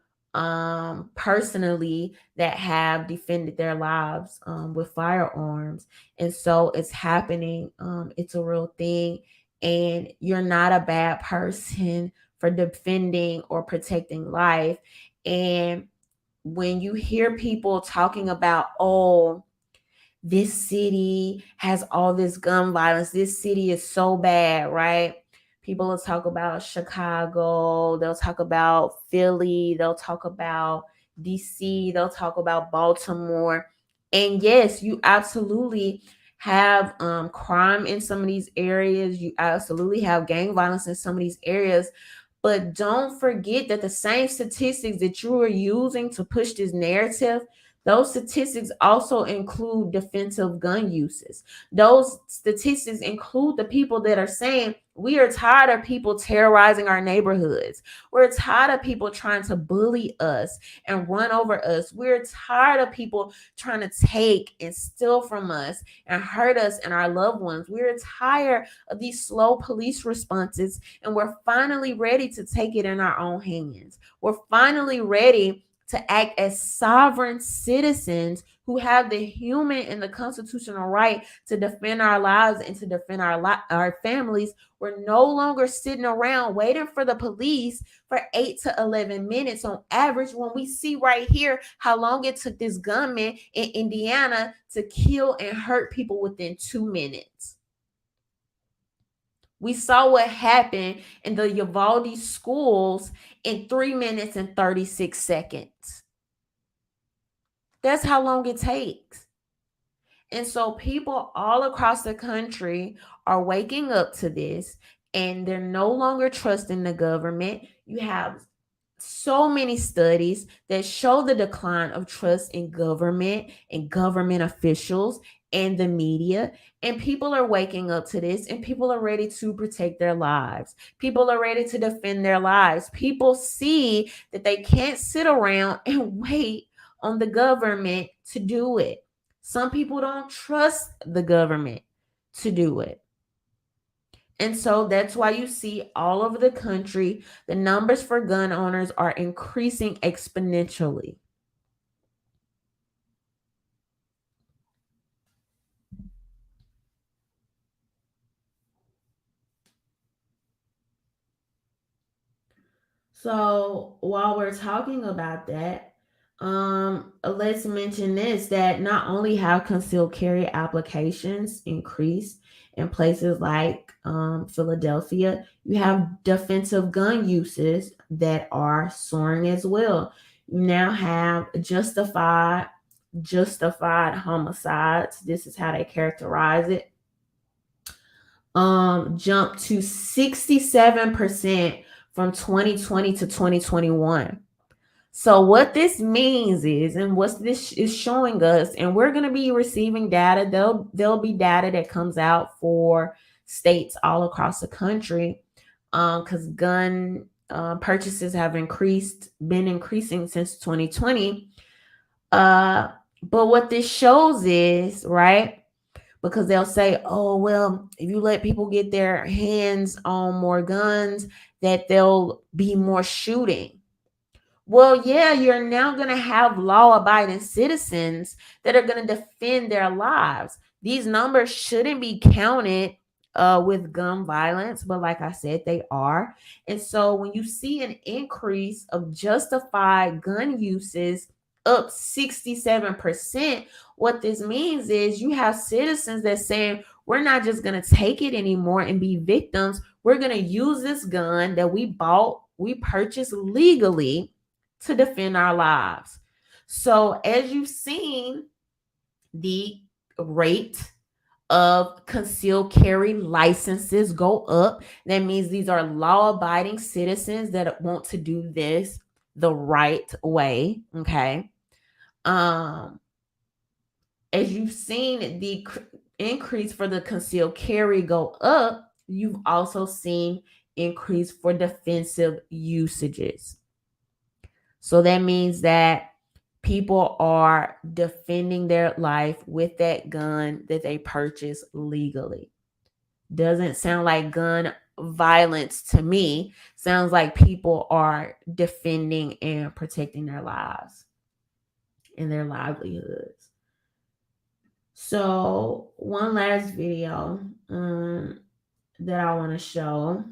personally that have defended their lives with firearms. And so it's happening. It's a real thing. And you're not a bad person for defending or protecting life. And when you hear people talking about, oh, this city has all this gun violence, this city is so bad, right? People will talk about Chicago, they'll talk about Philly, they'll talk about DC, they'll talk about Baltimore. And yes, you absolutely have crime in some of these areas. You absolutely have gang violence in some of these areas. But don't forget that the same statistics that you are using to push this narrative, those statistics also include defensive gun uses. Those statistics include the people that are saying, we are tired of people terrorizing our neighborhoods. We're tired of people trying to bully us and run over us. We're tired of people trying to take and steal from us and hurt us and our loved ones. We're tired of these slow police responses, and we're finally ready to take it in our own hands. We're finally ready to act as sovereign citizens who have the human and the constitutional right to defend our lives and to defend our families. We're no longer sitting around waiting for the police for 8 to 11 minutes on average, when we see right here how long it took this gunman in Indiana to kill and hurt people within 2 minutes. We saw what happened in the Uvalde schools in 3 minutes and 36 seconds. That's how long it takes. And so people all across the country are waking up to this, and they're no longer trusting the government. You have so many studies that show the decline of trust in government and government officials and the media. And people are waking up to this, and people are ready to protect their lives. People are ready to defend their lives. People see that they can't sit around and wait on the government to do it. Some people don't trust the government to do it. And so that's why you see all over the country, the numbers for gun owners are increasing exponentially. So while we're talking about that, let's mention this, that not only have concealed carry applications increased in places like Philadelphia, you have defensive gun uses that are soaring as well. You now have justified homicides. This is how they characterize it. Jumped to 67% from 2020 to 2021. So what this means is, and what this is showing us, and we're going to be receiving data. There'll be data that comes out for states all across the country, because gun purchases have been increasing since 2020. But what this shows is, right, because they'll say, oh, well, if you let people get their hands on more guns, that there'll be more shooting. Well, yeah, you're now going to have law-abiding citizens that are going to defend their lives. These numbers shouldn't be counted with gun violence, but like I said, they are. And so when you see an increase of justified gun uses up 67%, what this means is you have citizens that saying, we're not just going to take it anymore and be victims. We're going to use this gun that we purchased legally to defend our lives. So as you've seen, the rate of concealed carry licenses go up. That means these are law-abiding citizens that want to do this the right way. Okay. As you've seen the increase for the concealed carry go up, you've also seen increase for defensive usages. So that means that people are defending their life with that gun that they purchased legally. Doesn't sound like gun violence to me sounds like people are defending and protecting their lives and their livelihoods. So one last video that I want to show,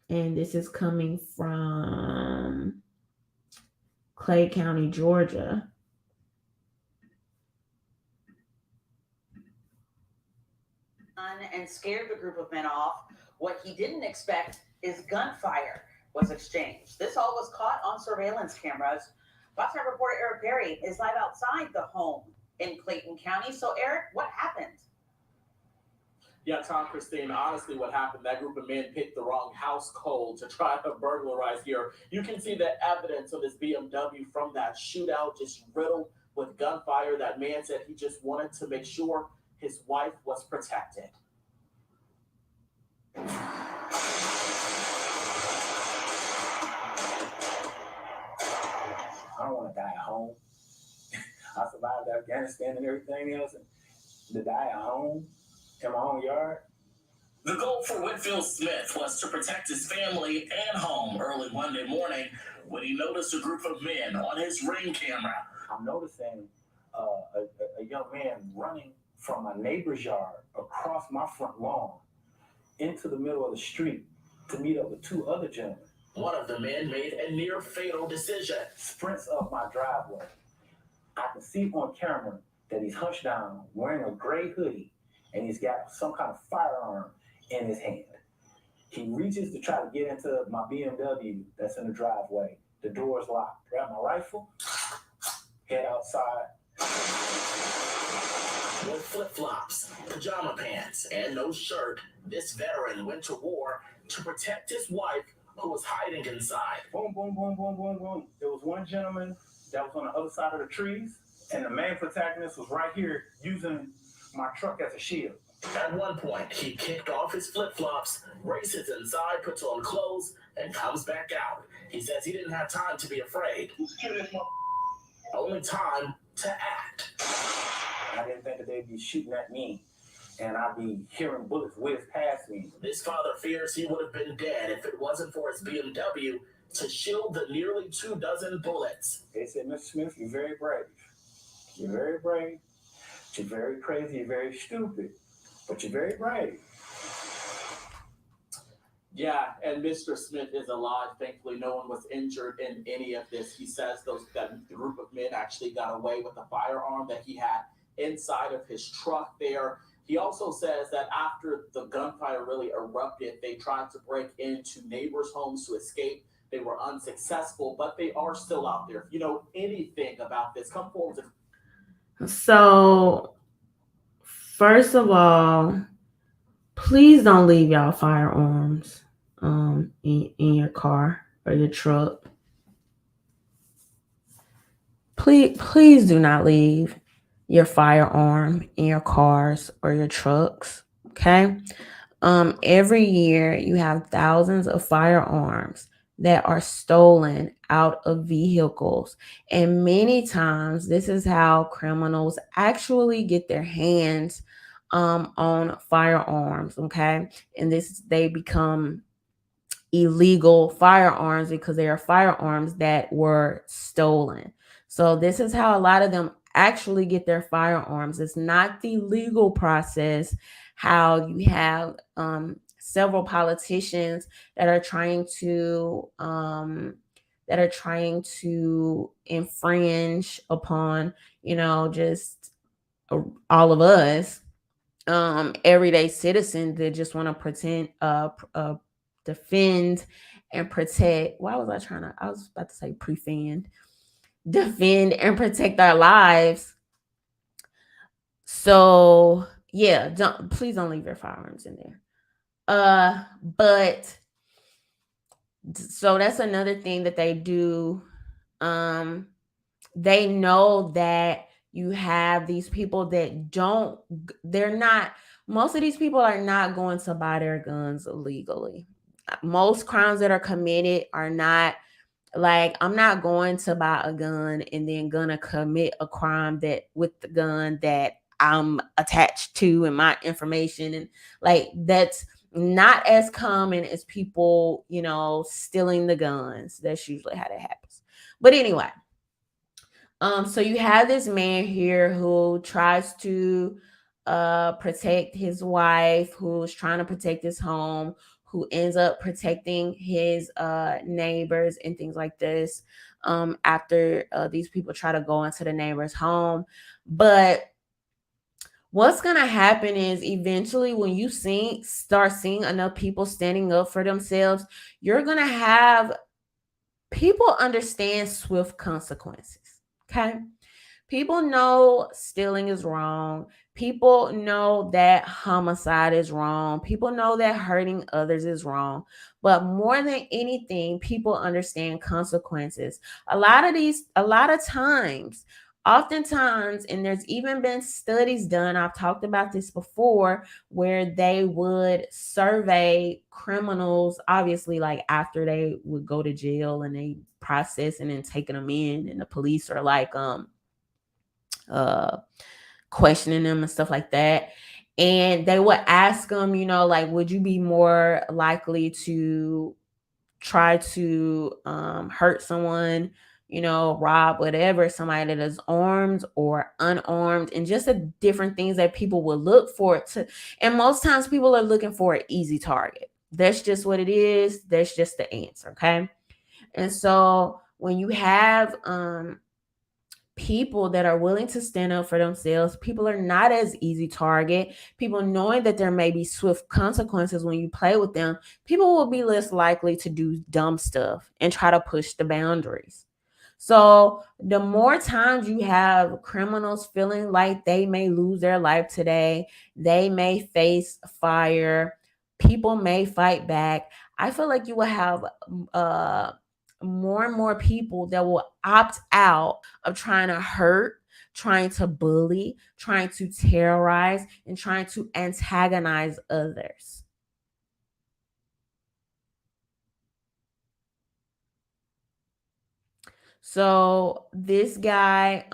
and this is coming from Clay County, Georgia. And scared the group of men off. What he didn't expect is gunfire was exchanged. This all was caught on surveillance cameras. Fox News reporter Eric Perry is live outside the home in Clayton County. So, Eric, what happened? Yeah, Tom, Christine, honestly, what happened, that group of men picked the wrong house code to try to burglarize here. You can see the evidence of this BMW from that shootout, just riddled with gunfire. That man said he just wanted to make sure his wife was protected. I don't want to die at home. I survived Afghanistan and everything else, and to die at home in my own yard. The goal for Whitfield Smith was to protect his family and home early Monday morning when he noticed a group of men on his Ring camera. I'm noticing a young man running from my neighbor's yard across my front lawn into the middle of the street to meet up with two other gentlemen. One of the men made a near fatal decision. Sprints up my driveway. I can see on camera that he's hunched down, wearing a gray hoodie, and he's got some kind of firearm in his hand. He reaches to try to get into my BMW that's in the driveway. The door is locked. Grab my rifle, head outside. With flip-flops, pajama pants, and no shirt, this veteran went to war to protect his wife, who was hiding inside. Boom, boom, boom, boom, boom, boom. There was one gentleman that was on the other side of the trees, and the main protagonist was right here using my truck as a shield. At one point, he kicked off his flip-flops, races inside, puts on clothes, and comes back out. He says he didn't have time to be afraid. Only time to act. I didn't think that they'd be shooting at me, and I'd be hearing bullets whiz past me. This father fears he would have been dead if it wasn't for his BMW to shield the nearly 24 bullets. They said, Mr. Smith, you're very brave. You're very brave. You're very crazy. You're very stupid. But you're very brave. Yeah, and Mr. Smith is alive. Thankfully, no one was injured in any of this. He says that group of men actually got away with a firearm that he had inside of his truck there. He also says that after the gunfire really erupted, they tried to break into neighbors' homes to escape. They were unsuccessful, but they are still out there. If you know anything about this, come forward. So, first of all, please don't leave y'all firearms in your car or your truck. Please do not leave your firearm in your cars or your trucks. Okay. Every year you have thousands of firearms that are stolen out of vehicles. And many times this is how criminals actually get their hands on firearms. Okay. And they become illegal firearms because they are firearms that were stolen. So this is how a lot of them actually get their firearms. It's not the legal process, how you have several politicians that are trying to infringe upon, just all of us, everyday citizens that just want to defend and protect. I was about to say defend and protect our lives. So yeah, please don't leave your firearms in there. But so that's another thing that they do. They know that you have these people that most of these people are not going to buy their guns illegally. Most crimes that are committed are not like, I'm not going to buy a gun and then gonna commit a crime that with the gun that I'm attached to and my information, and like that's Not as common as people, stealing the guns. That's usually how that happens. But anyway, so you have this man here who tries to protect his wife, who's trying to protect his home, who ends up protecting his neighbors and things like this, after these people try to go into the neighbor's home. But what's gonna happen is eventually when you start seeing enough people standing up for themselves, you're gonna have people understand swift consequences. Okay. People know stealing is wrong. People know that homicide is wrong. People know that hurting others is wrong. But more than anything, people understand consequences. A lot of times, oftentimes, and there's even been studies done, I've talked about this before, where they would survey criminals, obviously, like after they would go to jail and they processing and taking them in, and the police are like, uh questioning them and stuff like that, and they would ask them, like, would you be more likely to try to hurt someone, rob, whatever, somebody that is armed or unarmed, and just the different things that people would look for to, and most times people are looking for an easy target. That's just what it is. That's just the answer. Okay. And so when you have people that are willing to stand up for themselves, people are not as easy target. People knowing that there may be swift consequences when you play with them, people will be less likely to do dumb stuff and try to push the boundaries. So the more times you have criminals feeling like they may lose their life today, they may face fire, people may fight back, I feel like you will have more and more people that will opt out of trying to hurt, trying to bully, trying to terrorize, and trying to antagonize others. So this guy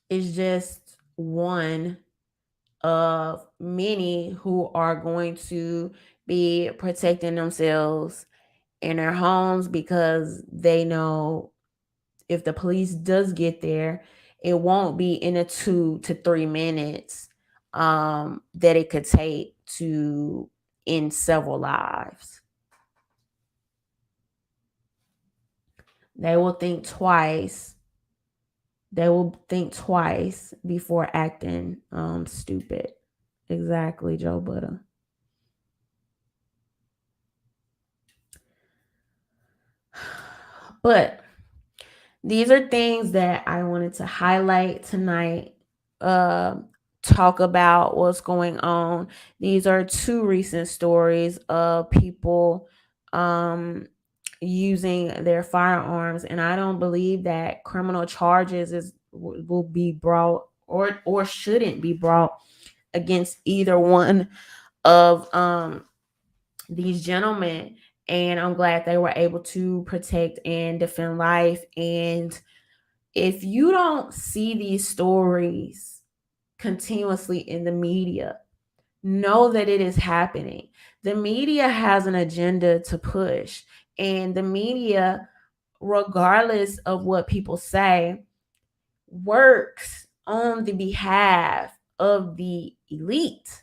is just one of many who are going to be protecting themselves in their homes, because they know if the police does get there, it won't be in a 2 to 3 minutes that it could take to end several lives. They will think twice. They will think twice before acting stupid. Exactly, Joe Butter. But these are things that I wanted to highlight tonight, talk about what's going on. These are two recent stories of people using their firearms, and I don't believe that criminal charges will be brought or shouldn't be brought against either one of these gentlemen. And I'm glad they were able to protect and defend life. And if you don't see these stories continuously in the media, know that it is happening. The media has an agenda to push, and the media, regardless of what people say, works on the behalf of the elite.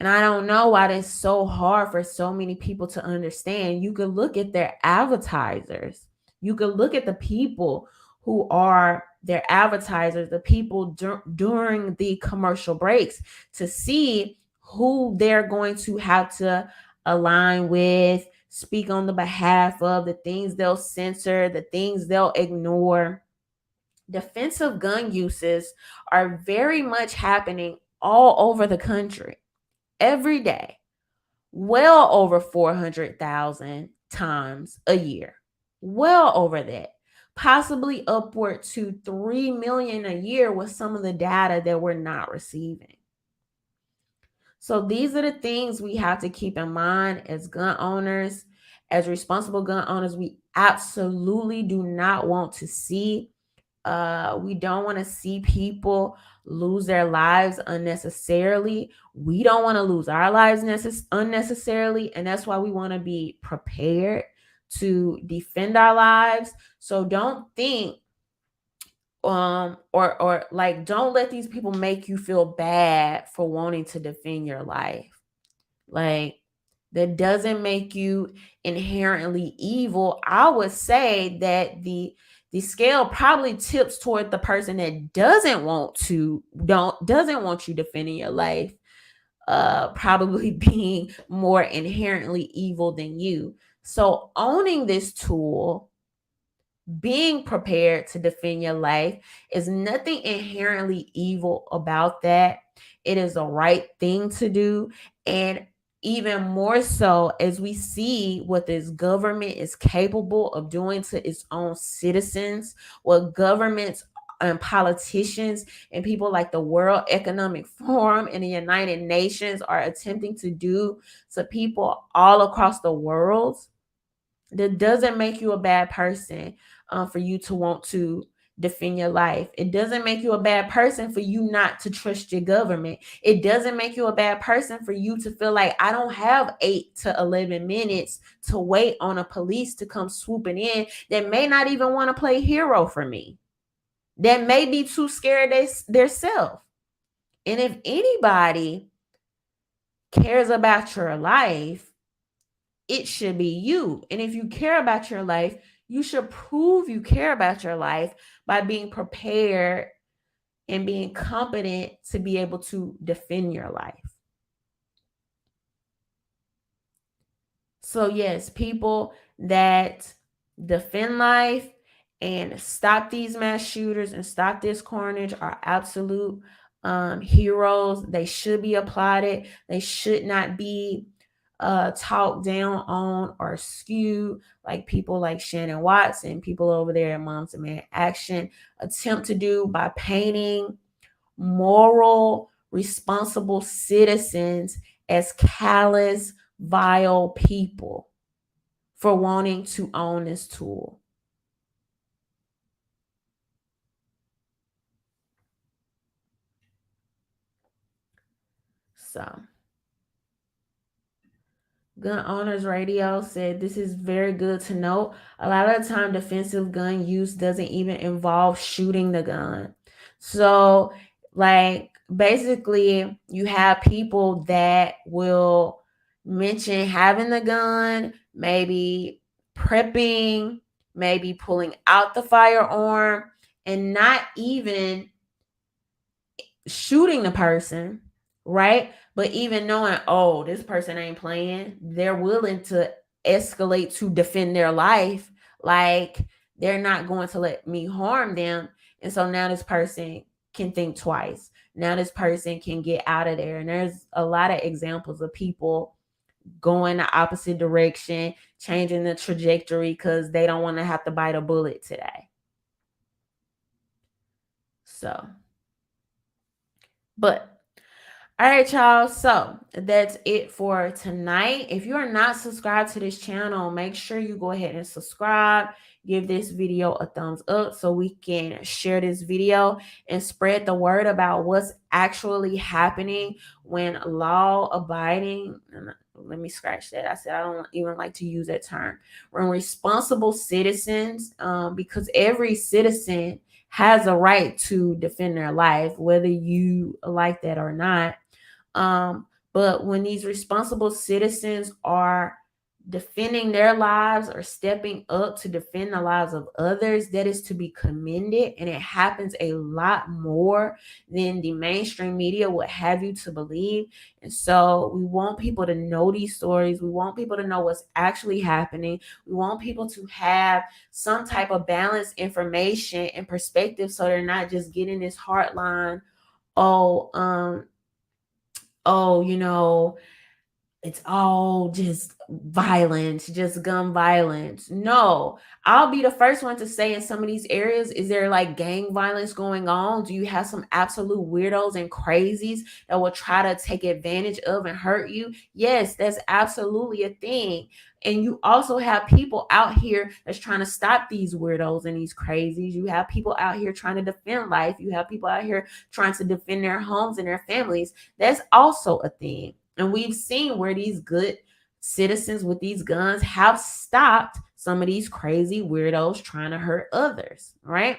And I don't know why it's so hard for so many people to understand. You could look at their advertisers. You could look at the people who are their advertisers, the people during the commercial breaks, to see who they're going to have to align with, speak on the behalf of, the things they'll censor, the things they'll ignore. Defensive gun uses are very much happening all over the country every day, well over 400,000 times a year, well over that, possibly upward to 3 million a year with some of the data that we're not receiving. So these are the things we have to keep in mind as gun owners, as responsible gun owners. We absolutely do not want to see We don't want to see people lose their lives unnecessarily. We don't want to lose our lives unnecessarily. And that's why we want to be prepared to defend our lives. So don't think or like don't let these people make you feel bad for wanting to defend your life. Like, that doesn't make you inherently evil. I would say that the scale probably tips toward the person that doesn't want you defending your life, probably being more inherently evil than you. So owning this tool, being prepared to defend your life, is nothing inherently evil about that. It is the right thing to do. And even more so, as we see what this government is capable of doing to its own citizens, what governments and politicians and people like the World Economic Forum and the United Nations are attempting to do to people all across the world, that doesn't make you a bad person for you to want to defend your life. It doesn't make you a bad person for you not to trust your government. It doesn't make you a bad person for you to feel like, I don't have 8 to 11 minutes to wait on a police to come swooping in that may not even want to play hero for me, that may be too scared theirself. And if anybody cares about your life, it should be you. And if you care about your life, you should prove you care about your life by being prepared and being competent to be able to defend your life. So yes, people that defend life and stop these mass shooters and stop this carnage are absolute heroes. They should be applauded. They should not be talked down on or skewed like people like Shannon Watson, people over there at Moms Demand Action attempt to do by painting moral, responsible citizens as callous, vile people for wanting to own this tool. So, Gun Owners Radio said, this is very good to note. A lot of the time, defensive gun use doesn't even involve shooting the gun. So, like, basically, you have people that will mention having the gun, maybe prepping, maybe pulling out the firearm, and not even shooting the person, right? But even knowing, oh, this person ain't playing, they're willing to escalate to defend their life. Like, they're not going to let me harm them. And so now this person can think twice. Now this person can get out of there. And there's a lot of examples of people going the opposite direction, changing the trajectory because they don't want to have to bite a bullet today. So, but all right, y'all. So that's it for tonight. If you are not subscribed to this channel, make sure you go ahead and subscribe. Give this video a thumbs up so we can share this video and spread the word about what's actually happening when law-abiding, let me scratch that. I said I don't even like to use that term. When responsible citizens, because every citizen has a right to defend their life, whether you like that or not. But when these responsible citizens are defending their lives or stepping up to defend the lives of others, that is to be commended. And it happens a lot more than the mainstream media would have you to believe. And so we want people to know these stories. We want people to know what's actually happening. We want people to have some type of balanced information and perspective so they're not just getting this hardline, you know, it's all just violence, just gun violence. No, I'll be the first one to say in some of these areas, is there like gang violence going on? Do you have some absolute weirdos and crazies that will try to take advantage of and hurt you? Yes, that's absolutely a thing. And you also have people out here that's trying to stop these weirdos and these crazies. You have people out here trying to defend life. You have people out here trying to defend their homes and their families. That's also a thing. And we've seen where these good citizens with these guns have stopped some of these crazy weirdos trying to hurt others, right?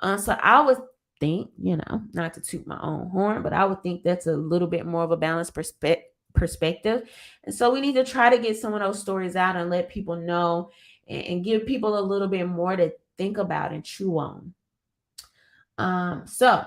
So I would think, not to toot my own horn, but I would think that's a little bit more of a balanced perspective. And so we need to try to get some of those stories out and let people know, and give people a little bit more to think about and chew on. So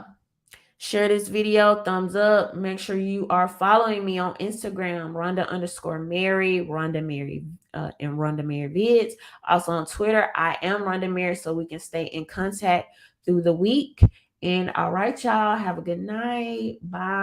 share this video, thumbs up. Make sure you are following me on Instagram, Rhonda_Mary, RhondaMary, and RhondaMary Vids. Also on Twitter, I am RhondaMary, so we can stay in contact through the week. And all right, y'all, have a good night. Bye.